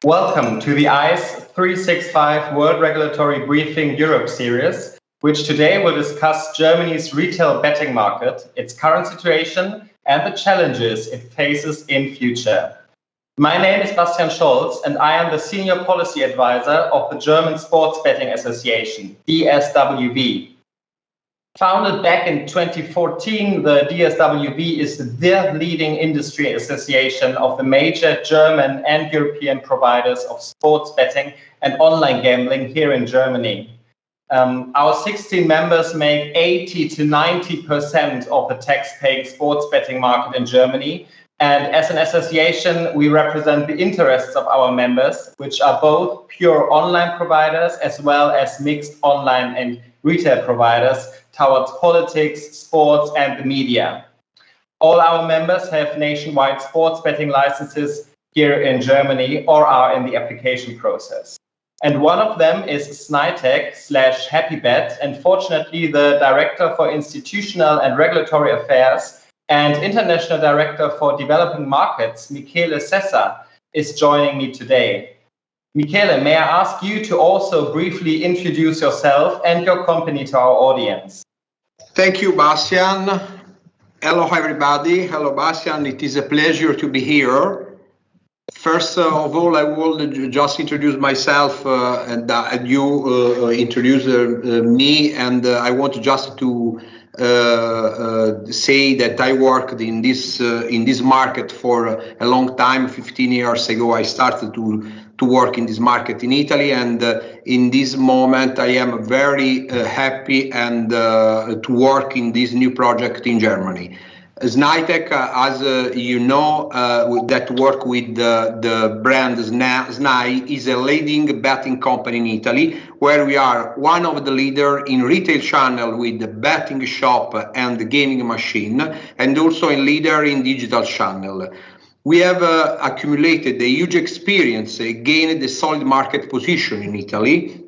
Welcome to the ICE 365 World Regulatory Briefing Europe series, which today will discuss Germany's retail betting market, its current situation, and the challenges it faces in future. My name is Bastian Scholz, and I am the Senior Policy Advisor of the German Sports Betting Association, DSWV. Founded back in 2014, the DSWV is the leading industry association of the major German and European providers of sports betting and online gambling here in Germany. Our 16 members make 80 to 90% of the tax-paying sports betting market in Germany. And as an association, we represent the interests of our members, which are both pure online providers as well as mixed online and retail providers towards politics, sports, and the media. All our members have nationwide sports betting licenses here in Germany or are in the application process. And one of them is Snaitech /HappyBet, and fortunately the Director for Institutional and Regulatory Affairs and International Director for Developing Markets, Michele Sessa, is joining me today. Michele, may I ask you to also briefly introduce yourself and your company to our audience? Thank you, Bastian. Hello, everybody. Hello, Bastian. It is a pleasure to be here. First of all, I will just introduce myself and you introduce me. And I want just to say that I worked in this market for a long time. 15 years ago, I started to work in this market in Italy, and in this moment I am very happy and to work in this new project in Germany. Snaitech, as you know, that work with the brand Snai, is a leading betting company in Italy, where we are one of the leader in retail channel with the betting shop and the gaming machine, and also a leader in digital channel. We have accumulated a huge experience, gained a solid market position in Italy,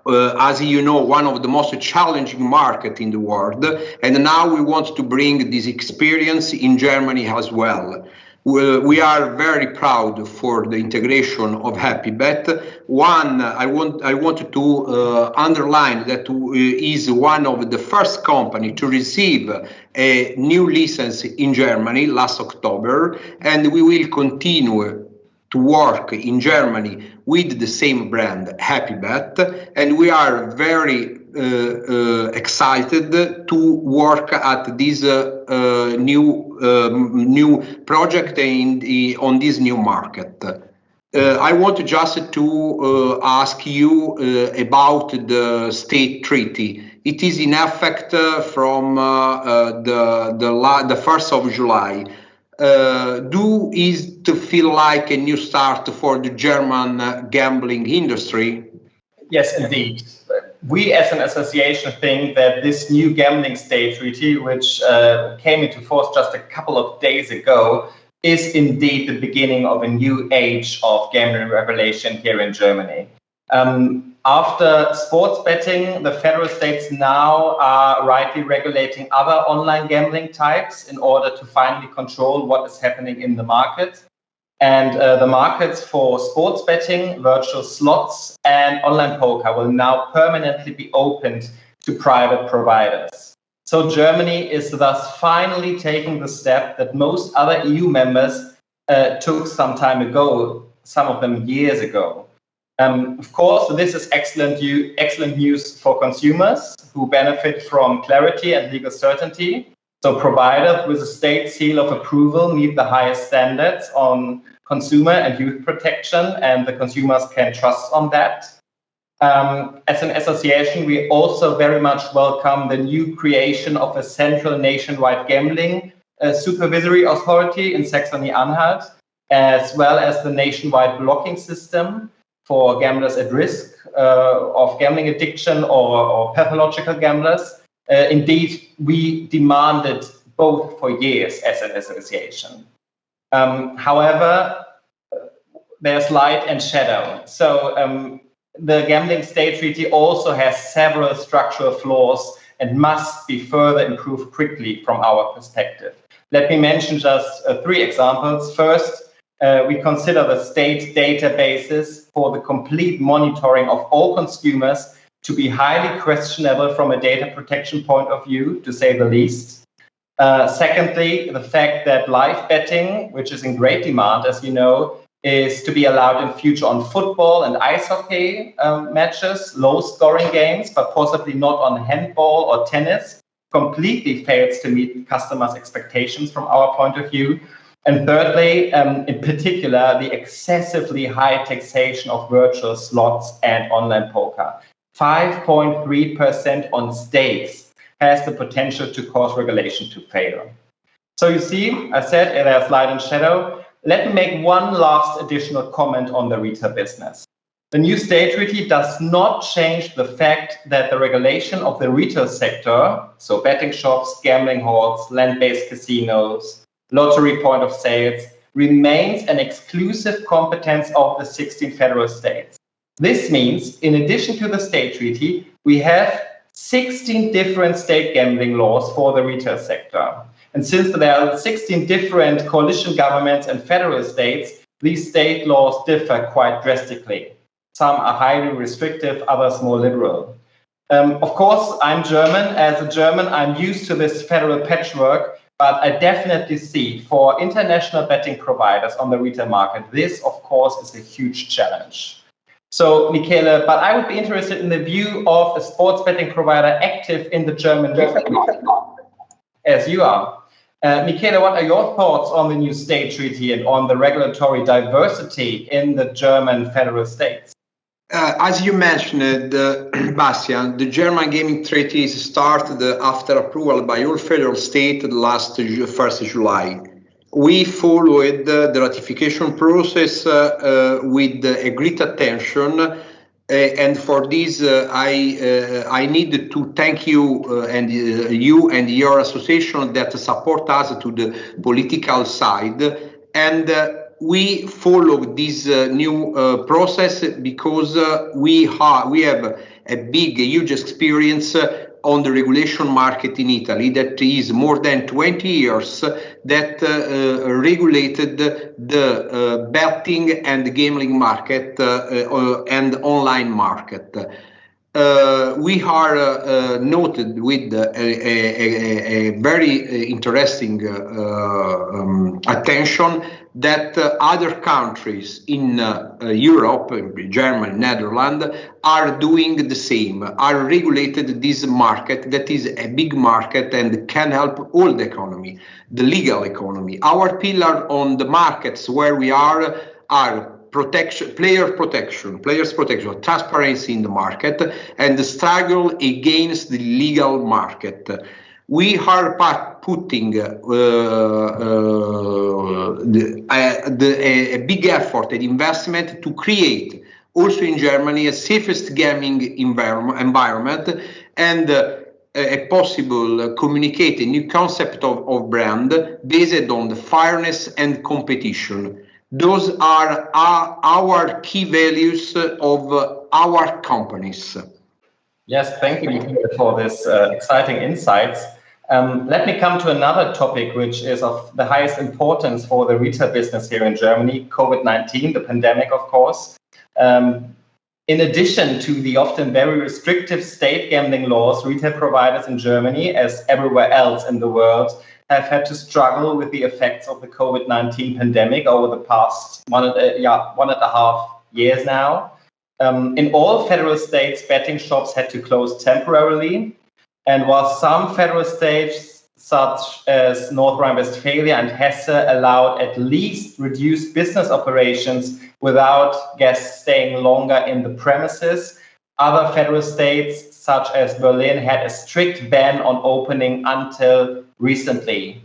as you know, one of the most challenging markets in the world, and now we want to bring this experience in Germany as well. We are very proud for the integration of HappyBet. One, I want to underline that is one of the first company to receive a new license in Germany last October, and we will continue to work in Germany with the same brand, HappyBet, and we are very excited to work at this new project on this new market. I want just to ask you about the state treaty. It is in effect from the 1st of July. Do it feel like a new start for the German gambling industry? Yes, indeed. We as an association think that this new gambling state treaty, which came into force just a couple of days ago, is indeed the beginning of a new age of gambling regulation here in Germany. After sports betting, the federal states now are rightly regulating other online gambling types in order to finally control what is happening in the market. And the markets for sports betting, virtual slots, and online poker will now permanently be opened to private providers. So Germany is thus finally taking the step that most other EU members took some time ago, some of them years ago. Of course, this is excellent news for consumers who benefit from clarity and legal certainty. So providers with a state seal of approval meet the highest standards on consumer and youth protection, and the consumers can trust on that. As an association, we also very much welcome the new creation of a central nationwide gambling supervisory authority in Saxony-Anhalt, as well as the nationwide blocking system for gamblers at risk of gambling addiction or pathological gamblers. Indeed, we demanded both for years as an association. However, there's light and shadow. So the gambling state treaty also has several structural flaws and must be further improved quickly from our perspective. Let me mention just 3 examples. First, We consider the state databases for the complete monitoring of all consumers to be highly questionable from a data protection point of view, to say the least. Secondly, the fact that live betting, which is in great demand, as you know, is to be allowed in future on football and ice hockey matches, low-scoring games, but possibly not on handball or tennis, completely fails to meet customers' expectations from our point of view. And thirdly, in particular, the excessively high taxation of virtual slots and online poker. 5.3% on stakes has the potential to cause regulation to fail. So you see, I said there's light and shadow. Let me make one last additional comment on the retail business. The new state treaty does not change the fact that the regulation of the retail sector, so betting shops, gambling halls, land-based casinos, lottery point of sales, remains an exclusive competence of the 16 federal states. This means, in addition to the state treaty, we have 16 different state gambling laws for the retail sector. And since there are 16 different coalition governments and federal states, these state laws differ quite drastically. Some are highly restrictive, others more liberal. Of course, I'm German. As a German, I'm used to this federal patchwork, but I definitely see for international betting providers on the retail market, this, of course, is a huge challenge. So, Michele, but I would be interested in the view of a sports betting provider active in the German retail market, as you are. Michele, what are your thoughts on the new state treaty and on the regulatory diversity in the German federal states? As you mentioned, Bastian, the German gaming treaty started after approval by all federal states last 1st July. We followed the ratification process with a great attention, and for this I need to thank you and your association that support us to the political side, and we follow this new process because we have a huge experience on the regulation market in Italy that is more than 20 years that regulated the betting and gambling market and online market. We are noted with a very interesting attention that other countries in Europe, Germany, Netherlands, are doing the same, are regulated this market that is a big market and can help all the economy, the legal economy. Our pillar on the markets where we are protection, players protection, transparency in the market, and the struggle against the legal market. We are putting a big effort and investment to create, also in Germany, a safest gaming environment and a possible communicate a new concept of brand based on the fairness and competition. Those are our key values of our companies. Yes, thank you for this exciting insights. Let me come to another topic, which is of the highest importance for the retail business here in Germany, COVID-19, the pandemic, of course. In addition to the often very restrictive state gambling laws, retail providers in Germany, as everywhere else in the world, have had to struggle with the effects of the COVID-19 pandemic over the past 1.5 years now. In all federal states, betting shops had to close temporarily. And while some federal states, such as North Rhine-Westphalia and Hesse, allowed at least reduced business operations without guests staying longer in the premises, other federal states, such as Berlin, had a strict ban on opening until recently.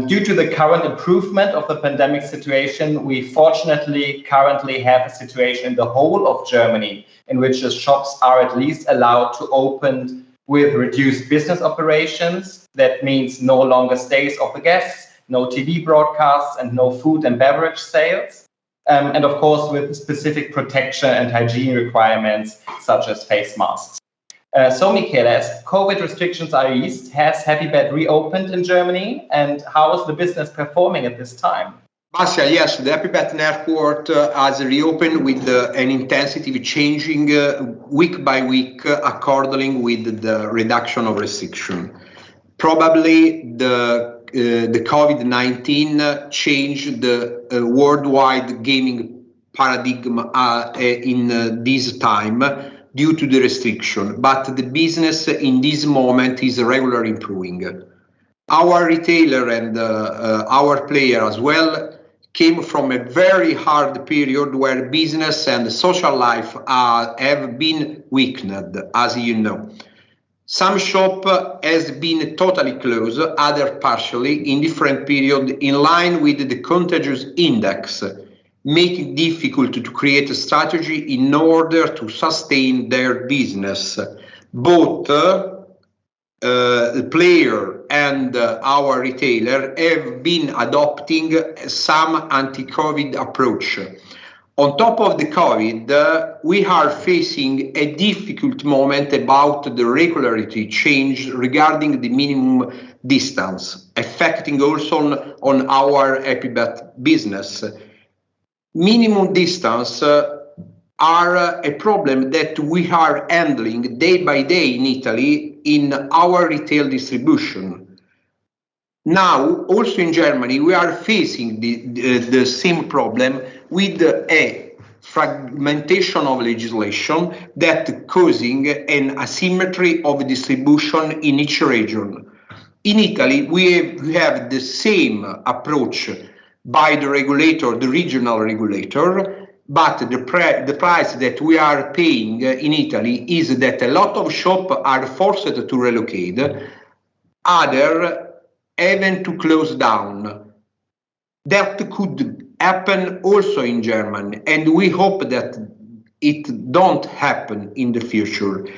Due to the current improvement of the pandemic situation, we fortunately currently have a situation in the whole of Germany in which the shops are at least allowed to open with reduced business operations. That means no longer stays of the guests, no TV broadcasts, and no food and beverage sales. And of course, with specific protection and hygiene requirements, such as face masks. So, Michele, as COVID restrictions are eased, has HappyBet reopened in Germany? And how is the business performing at this time? Bastian, yes, the HappyBet network has reopened with an intensity changing week by week according with the reduction of restriction. Probably the COVID-19 changed the worldwide gaming paradigm in this time due to the restriction, but the business in this moment is regularly improving. Our retailer and our player as well came from a very hard period where business and social life have been weakened, as you know. Some shop has been totally closed, other partially in different period in line with the contagious index, making it difficult to create a strategy in order to sustain their business. Both the player and our retailer have been adopting some anti-COVID approach. On top of the COVID, we are facing a difficult moment about the regulatory change regarding the minimum distance, affecting also on our HappyBet business. Minimum distance are a problem that we are handling day by day in Italy in our retail distribution. Now, also in Germany, we are facing the same problem with a fragmentation of legislation that causing an asymmetry of distribution in each region. In Italy, we have the same approach by the regulator, the regional regulator, but the price that we are paying in Italy is that a lot of shops are forced to relocate, others even to close down. That could happen also in Germany, and we hope that it don't happen in the future.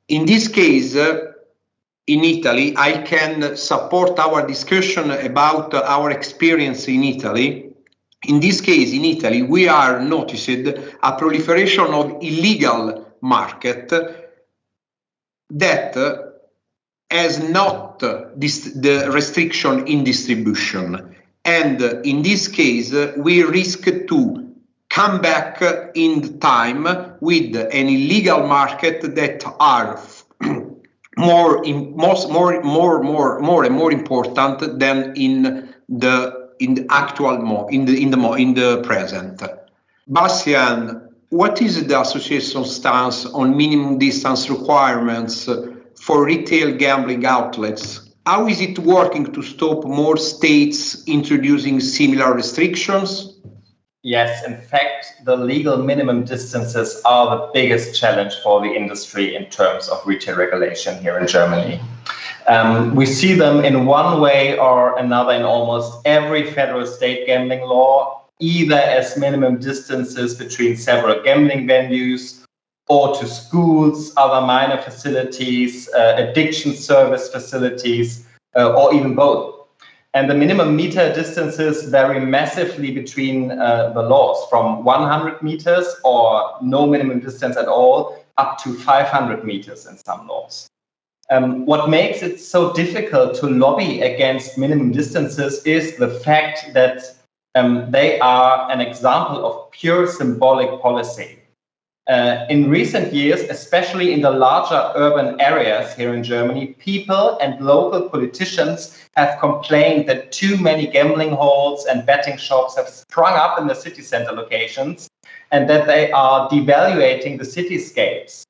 In this case, in Italy, I can support our discussion about our experience in Italy. In this case, in Italy, we are noticed a proliferation of illegal market that has not the restriction in distribution. And in this case, we risk to come back in time with an illegal market that are more and more important than in the present. Bastian, what is the association stance on minimum distance requirements for retail gambling outlets? How is it working to stop more states introducing similar restrictions? Yes, in fact, the legal minimum distances are the biggest challenge for the industry in terms of retail regulation here in Germany. We see them in one way or another in almost every federal state gambling law, either as minimum distances between several gambling venues or to schools, other minor facilities, addiction service facilities, or even both. And the minimum meter distances vary massively between the laws, from 100 meters or no minimum distance at all, up to 500 meters in some laws. What makes it so difficult to lobby against minimum distances is the fact that they are an example of pure symbolic policy. In recent years, especially in the larger urban areas here in Germany, people and local politicians have complained that too many gambling halls and betting shops have sprung up in the city center locations and that they are devaluating the cityscapes.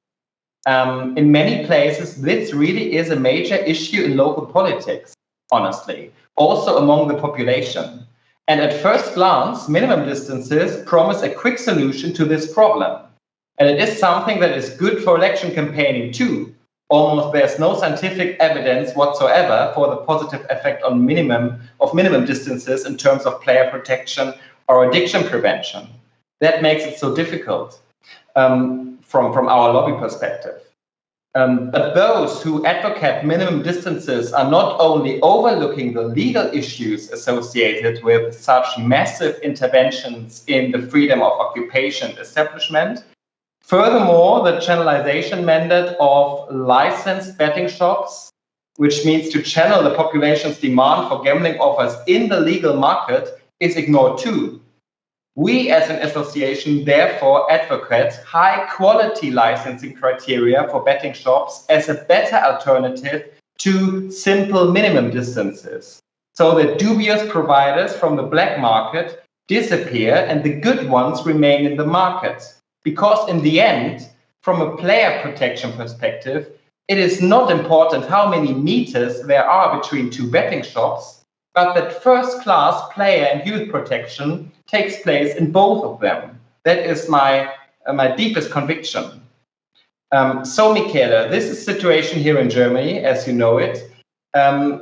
In many places, this really is a major issue in local politics, honestly, also among the population. And at first glance, minimum distances promise a quick solution to this problem. And it is something that is good for election campaigning too. Almost there's no scientific evidence whatsoever for the positive effect on minimum distances in terms of player protection or addiction prevention. That makes it so difficult from our lobby perspective. But those who advocate minimum distances are not only overlooking the legal issues associated with such massive interventions in the freedom of occupation establishment. Furthermore, the channelization mandate of licensed betting shops, which means to channel the population's demand for gambling offers in the legal market, is ignored too. We as an association therefore advocate high quality licensing criteria for betting shops as a better alternative to simple minimum distances, so that dubious providers from the black market disappear and the good ones remain in the market. Because in the end, from a player protection perspective, it is not important how many meters there are between two betting shops, but that first-class player and youth protection takes place in both of them. That is my deepest conviction. So, Michele, this is the situation here in Germany, as you know it.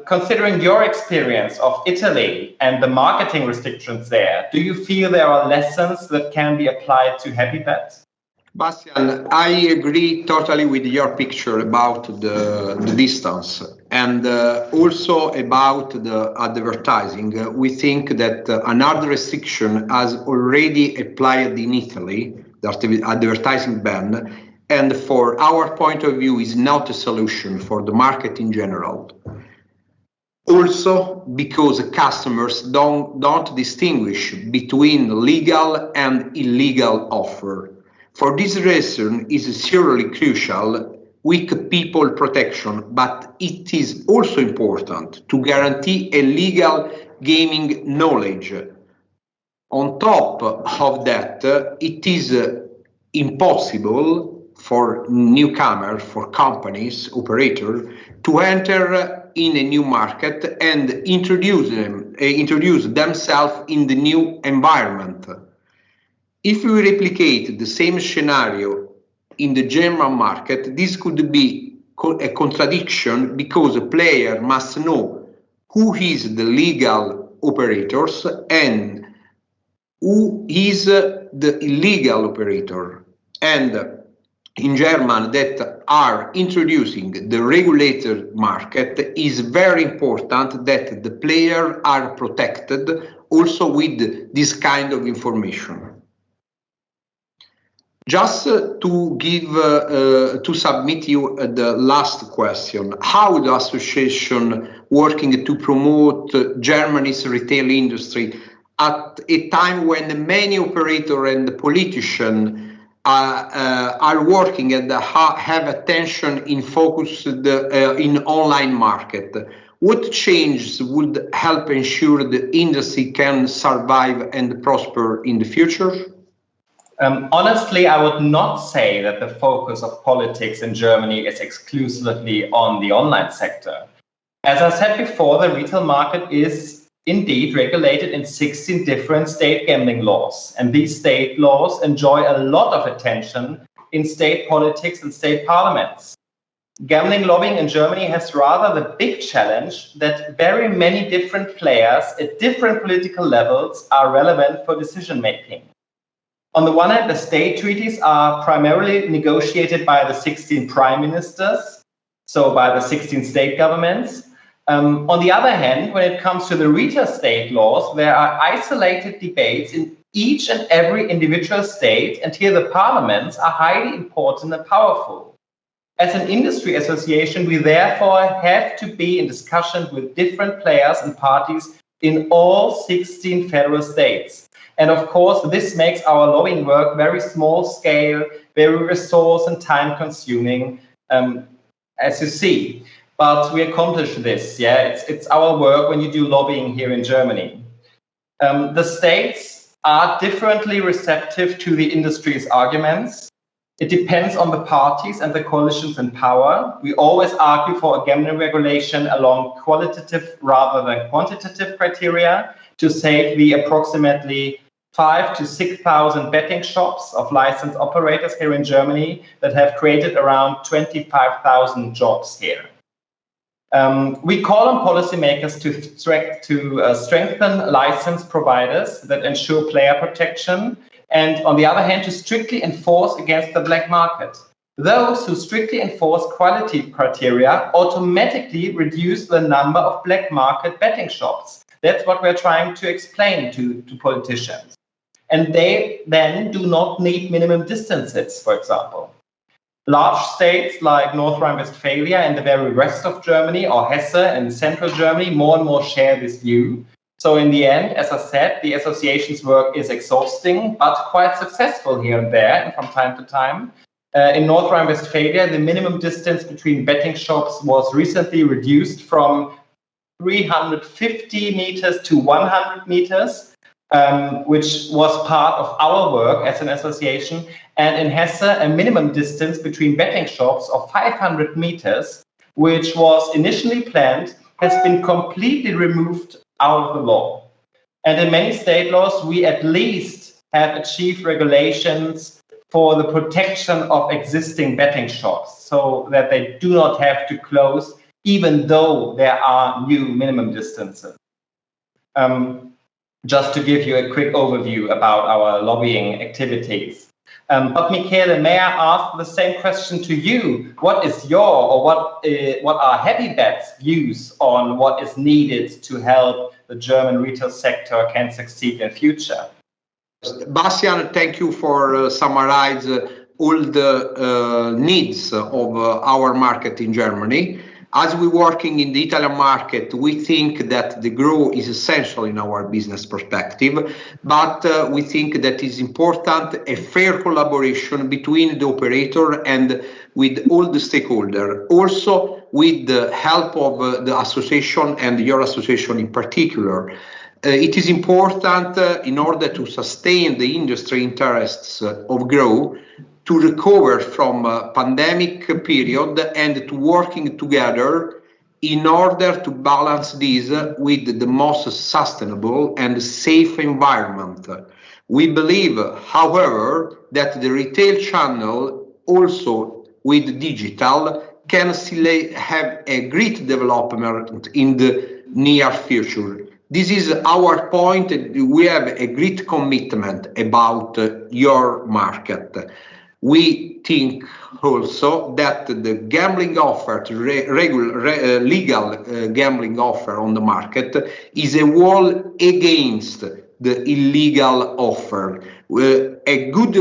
Considering your experience of Italy and the marketing restrictions there, do you feel there are lessons that can be applied to Happy Bet? Bastian, I agree totally with your picture about the distance and also about the advertising. We think that another restriction has already applied in Italy, the advertising ban, and for our point of view is not a solution for the market in general. Also because customers don't distinguish between legal and illegal offer. For this reason, it is surely crucial with people protection, but it is also important to guarantee a legal gaming knowledge. On top of that, it is impossible for newcomers, for companies, operators, to enter in a new market and introduce themselves in the new environment. If we replicate the same scenario in the German market, this could be a contradiction because a player must know who is the legal operators and who is the illegal operator. And in Germany that are introducing the regulated market, is very important that the players are protected also with this kind of information. Just to give, to submit you the last question, how the association working to promote Germany's retail industry at a time when many operators and politicians are working and have attention in focus in online market? What changes would help ensure the industry can survive and prosper in the future? Honestly, I would not say that the focus of politics in Germany is exclusively on the online sector. As I said before, the retail market is indeed regulated in 16 different state gambling laws, and these state laws enjoy a lot of attention in state politics and state parliaments. Gambling lobbying in Germany has rather the big challenge that very many different players at different political levels are relevant for decision making. On the one hand, the state treaties are primarily negotiated by the 16 prime ministers, so by the 16 state governments. On the other hand, when it comes to the retail state laws, there are isolated debates in each and every individual state, and here the parliaments are highly important and powerful. As an industry association, we therefore have to be in discussion with different players and parties in all 16 federal states. And of course, this makes our lobbying work very small scale, very resource and time consuming, as you see. But we accomplish this, it's our work when you do lobbying here in Germany. The states are differently receptive to the industry's arguments. It depends on the parties and the coalitions in power. We always argue for a gambling regulation along qualitative rather than quantitative criteria to save the approximately 5,000 to 6,000 betting shops of licensed operators here in Germany that have created around 25,000 jobs here. We call on policymakers to strengthen licensed providers that ensure player protection, and on the other hand, to strictly enforce against the black market. Those who strictly enforce quality criteria automatically reduce the number of black market betting shops. That's what we're trying to explain to politicians. And they then do not need minimum distances, for example. Large states like North Rhine-Westphalia and the very rest of Germany, or Hesse and central Germany, more and more share this view. So in the end, as I said, the association's work is exhausting, but quite successful here and there and from time to time. In North Rhine-Westphalia, the minimum distance between betting shops was recently reduced from 350 meters to 100 meters, which was part of our work as an association. And in Hesse, a minimum distance between betting shops of 500 meters, which was initially planned, has been completely removed out of the law. And in many state laws, we at least have achieved regulations for the protection of existing betting shops so that they do not have to close, even though there are new minimum distances. Just to give you a quick overview about our lobbying activities. But Michele, may I ask the same question to you? What is your, or what are Happybet's views on what is needed to help the German retail sector can succeed in future? Bastian, thank you for summarize all the needs of our market in Germany. As we're working in the Italian market, we think that the growth is essential in our business perspective, but we think that it's important a fair collaboration between the operator and with all the stakeholders. Also, with the help of the association and your association in particular. It is important in order to sustain the industry interests of growth to recover from a pandemic period and to working together in order to balance this with the most sustainable and safe environment. We believe, however, that the retail channel also with digital can still have a great development in the near future. This is our point. We have a great commitment about your market. We think also that the gambling offer, legal gambling offer on the market is a wall against the illegal offer. A good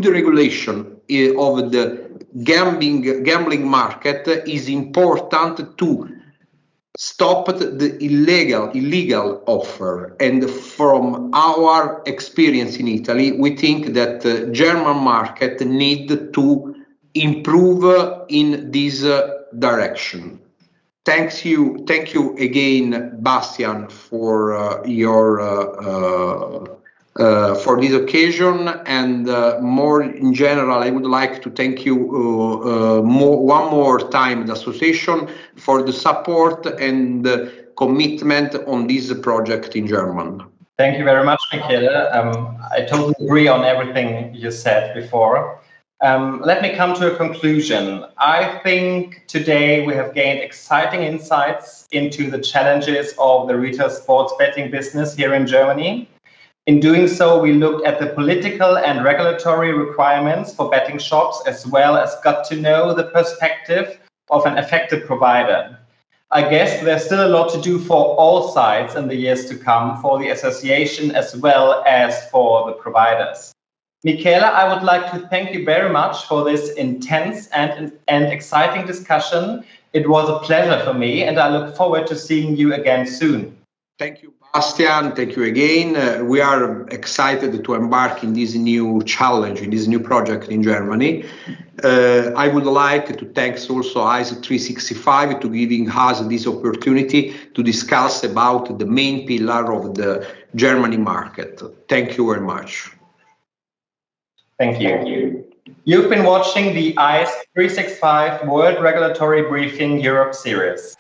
regulation of the gambling market is important to stop the illegal offer. And from our experience in Italy, we think that the German market need to improve in this direction. Thank you again, Bastian, for for this occasion, and more in general, I would like to thank you one more time, the association, for the support and the commitment on this project in German. Thank you very much, Michele. I totally agree on everything you said before. Let me come to a conclusion. I think today we have gained exciting insights into the challenges of the retail sports betting business here in Germany. In doing so, we looked at the political and regulatory requirements for betting shops, as well as got to know the perspective of an affected provider. I guess there's still a lot to do for all sides in the years to come, for the association as well as for the providers. Michele, I would like to thank you very much for this intense and exciting discussion. It was a pleasure for me, and I look forward to seeing you again soon. Thank you, Bastian. Thank you again. We are excited to embark in this new challenge, in this new project in Germany. I would like to thank also ICE 365 to giving us this opportunity to discuss about the main pillar of the Germany market. Thank you very much. Thank you. You've been watching the ICE 365 World Regulatory Briefing Europe series.